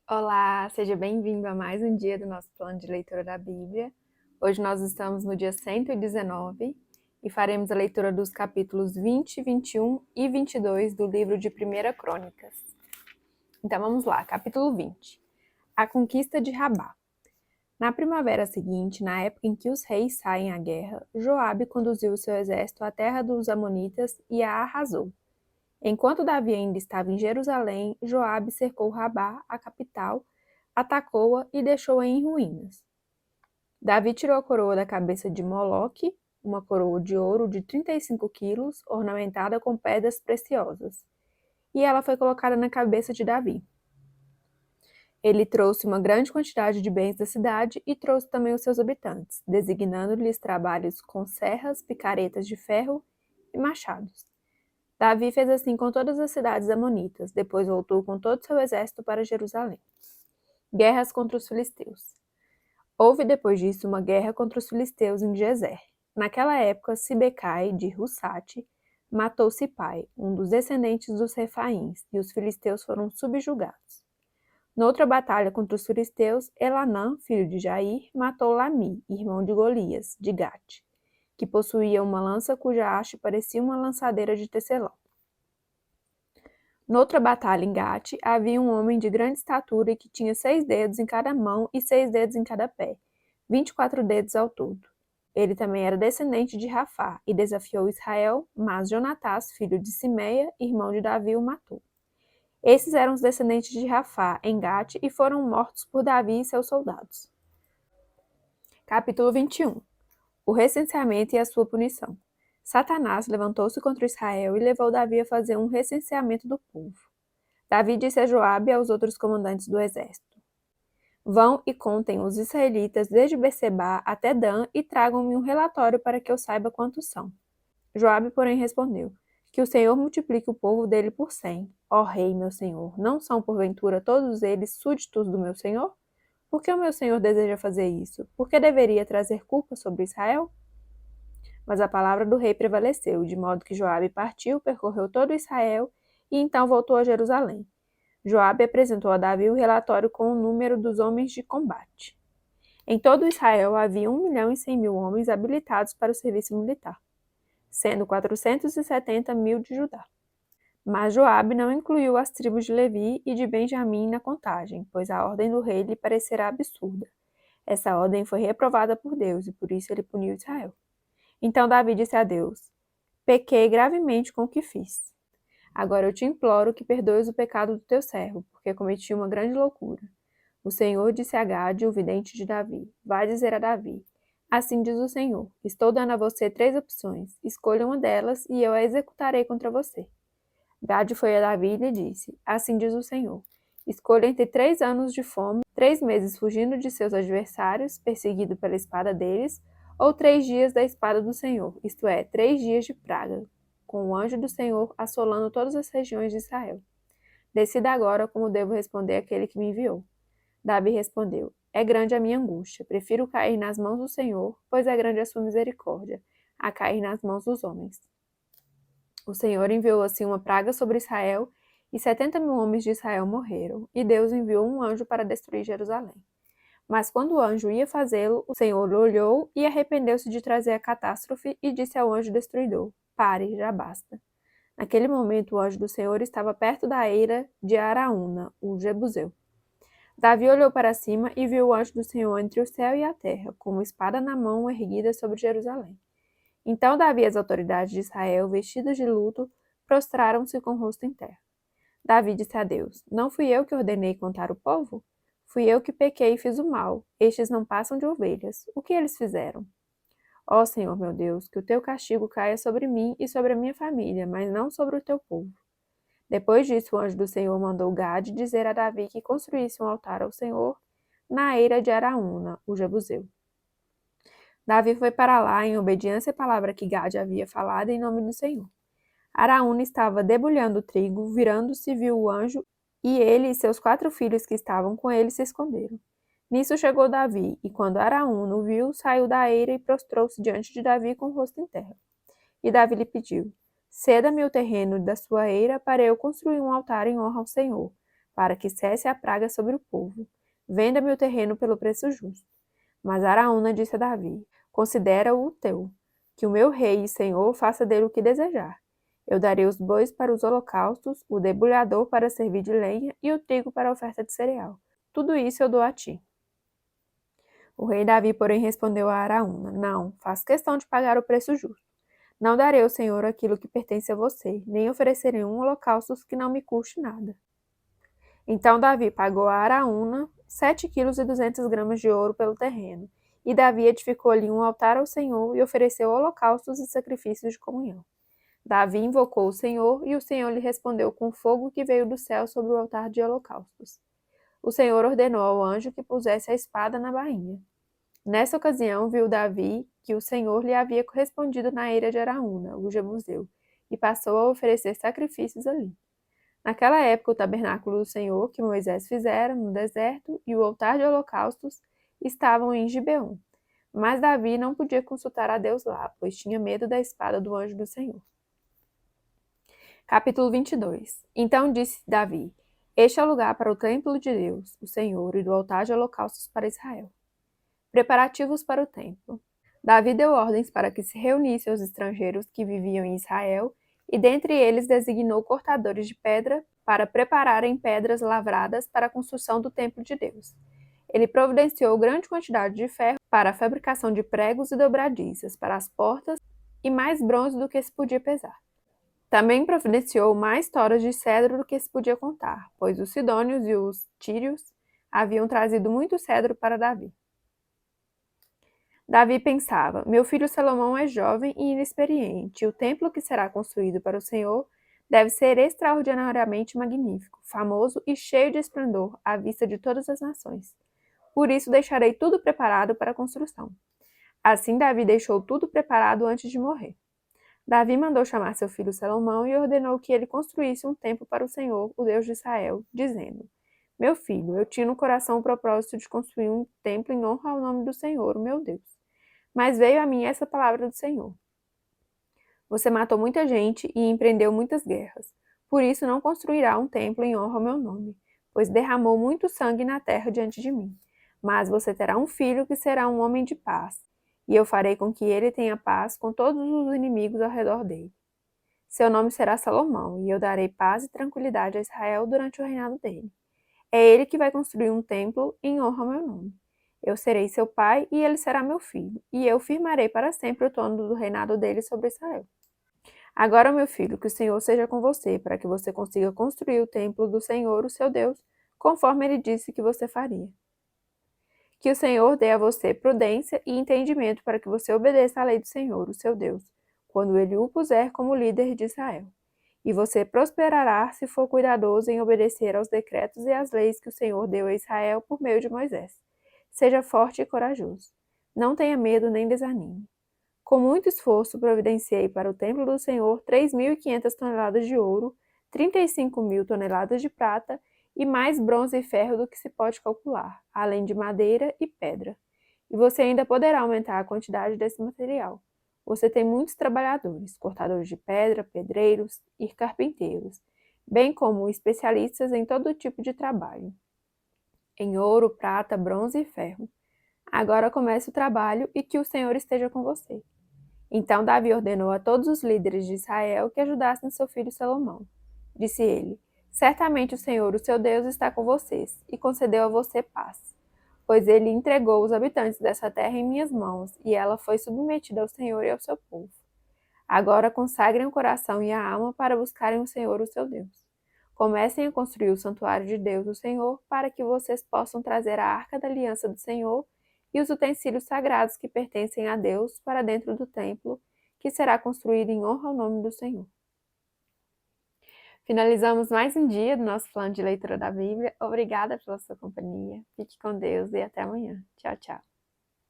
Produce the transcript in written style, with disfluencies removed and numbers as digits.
Olá, seja bem-vindo a mais um dia do nosso plano de leitura da Bíblia. Hoje nós estamos no dia 119 e faremos a leitura dos capítulos 20, 21 e 22 do livro de 1ª Crônicas. Então vamos lá, capítulo 20. A conquista de Rabá. Na primavera seguinte, na época em que os reis saem à guerra, Joabe conduziu o seu exército à terra dos Amonitas e a arrasou. Enquanto Davi ainda estava em Jerusalém, Joabe cercou Rabá, a capital, atacou-a e deixou-a em ruínas. Davi tirou a coroa da cabeça de Moloque, uma coroa de ouro de 35 quilos, ornamentada com pedras preciosas, e ela foi colocada na cabeça de Davi. Ele trouxe uma grande quantidade de bens da cidade e trouxe também os seus habitantes, designando-lhes trabalhos com serras, picaretas de ferro e machados. Davi fez assim com todas as cidades amonitas, depois voltou com todo o seu exército para Jerusalém. Guerras contra os filisteus. Houve depois disso uma guerra contra os filisteus em Gezer. Naquela época, Sibecai, de Hussate, matou Sipai, um dos descendentes dos Refaíns, e os filisteus foram subjugados. Noutra batalha contra os filisteus, Elanã, filho de Jair, matou Lami, irmão de Golias, de Gate, que possuía uma lança cuja haste parecia uma lançadeira de tecelão. Noutra batalha em Gate, havia um homem de grande estatura e que tinha 6 dedos em cada mão e 6 dedos em cada pé, 24 dedos ao todo. Ele também era descendente de Rafá e desafiou Israel, mas Jonatás, filho de Simeia, irmão de Davi, o matou. Esses eram os descendentes de Rafá em Gate e foram mortos por Davi e seus soldados. Capítulo 21. O recenseamento e a sua punição. Satanás levantou-se contra Israel e levou Davi a fazer um recenseamento do povo. Davi disse a Joabe e aos outros comandantes do exército: Vão e contem os israelitas desde Berseba até Dan e tragam-me um relatório para que eu saiba quantos são. Joabe, porém, respondeu: Que o Senhor multiplique o povo dele por 100. Ó rei, meu senhor, não são porventura todos eles súditos do meu senhor? Por que o meu senhor deseja fazer isso? Por que deveria trazer culpa sobre Israel? Mas a palavra do rei prevaleceu, de modo que Joabe partiu, percorreu todo Israel e então voltou a Jerusalém. Joabe apresentou a Davi o relatório com o número dos homens de combate. Em todo Israel havia 1.100.000 homens habilitados para o serviço militar, sendo 470.000 de Judá. Mas Joabe não incluiu as tribos de Levi e de Benjamim na contagem, pois a ordem do rei lhe parecerá absurda. Essa ordem foi reprovada por Deus e por isso ele puniu Israel. Então Davi disse a Deus: Pequei gravemente com o que fiz. Agora eu te imploro que perdoes o pecado do teu servo, porque cometi uma grande loucura. O Senhor disse a Gade, o vidente de Davi: Vai dizer a Davi: Assim diz o Senhor: Estou dando a você 3 opções. Escolha uma delas e eu a executarei contra você. Gade foi a Davi e lhe disse: Assim diz o Senhor: Escolha entre 3 anos de fome, 3 meses fugindo de seus adversários, perseguido pela espada deles, ou 3 dias da espada do Senhor, isto é, 3 dias de praga, com o anjo do Senhor assolando todas as regiões de Israel. Decida agora como devo responder àquele que me enviou. Davi respondeu: É grande a minha angústia, prefiro cair nas mãos do Senhor, pois é grande a sua misericórdia, a cair nas mãos dos homens. O Senhor enviou assim uma praga sobre Israel, e 70.000 homens de Israel morreram, e Deus enviou um anjo para destruir Jerusalém. Mas quando o anjo ia fazê-lo, o Senhor olhou e arrependeu-se de trazer a catástrofe e disse ao anjo destruidor: Pare, já basta. Naquele momento o anjo do Senhor estava perto da eira de Araúna, o Jebuseu. Davi olhou para cima e viu o anjo do Senhor entre o céu e a terra, com uma espada na mão erguida sobre Jerusalém. Então Davi e as autoridades de Israel, vestidos de luto, prostraram-se com o rosto em terra. Davi disse a Deus: Não fui eu que ordenei contar o povo? Fui eu que pequei e fiz o mal. Estes não passam de ovelhas. O que eles fizeram? Ó Senhor meu Deus, que o teu castigo caia sobre mim e sobre a minha família, mas não sobre o teu povo. Depois disso, o anjo do Senhor mandou Gade dizer a Davi que construísse um altar ao Senhor na eira de Araúna, o Jebuseu. Davi foi para lá em obediência à palavra que Gade havia falado em nome do Senhor. Araúna estava debulhando o trigo, virando-se, viu o anjo, e ele e seus 4 filhos que estavam com ele se esconderam. Nisso chegou Davi, e quando Araúna o viu, saiu da eira e prostrou-se diante de Davi com o rosto em terra. E Davi lhe pediu: Ceda-me o terreno da sua eira para eu construir um altar em honra ao Senhor, para que cesse a praga sobre o povo. Venda-me o terreno pelo preço justo. Mas Araúna disse a Davi: Considera-o teu, que o meu rei e senhor faça dele o que desejar. Eu darei os bois para os holocaustos, o debulhador para servir de lenha e o trigo para a oferta de cereal. Tudo isso eu dou a ti. O rei Davi, porém, respondeu a Araúna: Não, faço questão de pagar o preço justo. Não darei ao Senhor aquilo que pertence a você, nem oferecerei holocaustos que não me custe nada. Então Davi pagou a Araúna 7,2 kg de ouro pelo terreno, e Davi edificou ali um altar ao Senhor e ofereceu holocaustos e sacrifícios de comunhão. Davi invocou o Senhor, e o Senhor lhe respondeu com fogo que veio do céu sobre o altar de holocaustos. O Senhor ordenou ao anjo que pusesse a espada na bainha. Nessa ocasião viu Davi que o Senhor lhe havia correspondido na eira de Araúna, o jebuseu, e passou a oferecer sacrifícios ali. Naquela época, o tabernáculo do Senhor, que Moisés fizera no deserto, e o altar de holocaustos estavam em Gibeon. Mas Davi não podia consultar a Deus lá, pois tinha medo da espada do anjo do Senhor. Capítulo 22. Então disse Davi: Este é o lugar para o templo de Deus, o Senhor, e do altar de holocaustos para Israel. Preparativos para o templo. Davi deu ordens para que se reunissem os estrangeiros que viviam em Israel, e dentre eles designou cortadores de pedra para prepararem pedras lavradas para a construção do templo de Deus. Ele providenciou grande quantidade de ferro para a fabricação de pregos e dobradiças para as portas e mais bronze do que se podia pesar. Também providenciou mais toras de cedro do que se podia contar, pois os sidônios e os tírios haviam trazido muito cedro para Davi. Davi pensava: Meu filho Salomão é jovem e inexperiente, e o templo que será construído para o Senhor deve ser extraordinariamente magnífico, famoso e cheio de esplendor à vista de todas as nações. Por isso deixarei tudo preparado para a construção. Assim Davi deixou tudo preparado antes de morrer. Davi mandou chamar seu filho Salomão e ordenou que ele construísse um templo para o Senhor, o Deus de Israel, dizendo: Meu filho, eu tinha no coração o propósito de construir um templo em honra ao nome do Senhor, o meu Deus. Mas veio a mim essa palavra do Senhor: Você matou muita gente e empreendeu muitas guerras. Por isso não construirá um templo em honra ao meu nome, pois derramou muito sangue na terra diante de mim. Mas você terá um filho que será um homem de paz, e eu farei com que ele tenha paz com todos os inimigos ao redor dele. Seu nome será Salomão, e eu darei paz e tranquilidade a Israel durante o reinado dele. É ele que vai construir um templo em honra ao meu nome. Eu serei seu pai e ele será meu filho, e eu firmarei para sempre o trono do reinado dele sobre Israel. Agora, meu filho, que o Senhor seja com você, para que você consiga construir o templo do Senhor, o seu Deus, conforme ele disse que você faria. Que o Senhor dê a você prudência e entendimento para que você obedeça à lei do Senhor, o seu Deus, quando ele o puser como líder de Israel. E você prosperará se for cuidadoso em obedecer aos decretos e às leis que o Senhor deu a Israel por meio de Moisés. Seja forte e corajoso. Não tenha medo nem desanime. Com muito esforço, providenciei para o templo do Senhor 3.500 toneladas de ouro, 35.000 toneladas de prata e mais bronze e ferro do que se pode calcular, além de madeira e pedra. E você ainda poderá aumentar a quantidade desse material. Você tem muitos trabalhadores, cortadores de pedra, pedreiros e carpinteiros, bem como especialistas em todo tipo de trabalho, em ouro, prata, bronze e ferro. Agora comece o trabalho e que o Senhor esteja com você. Então Davi ordenou a todos os líderes de Israel que ajudassem seu filho Salomão. Disse ele: Certamente o Senhor, o seu Deus, está com vocês e concedeu a você paz, pois ele entregou os habitantes dessa terra em minhas mãos, e ela foi submetida ao Senhor e ao seu povo. Agora consagrem o coração e a alma para buscarem o Senhor, o seu Deus. Comecem a construir o santuário de Deus, o Senhor, para que vocês possam trazer a arca da aliança do Senhor e os utensílios sagrados que pertencem a Deus para dentro do templo, que será construído em honra ao nome do Senhor. Finalizamos mais um dia do nosso plano de leitura da Bíblia. Obrigada pela sua companhia. Fique com Deus e até amanhã. Tchau, tchau.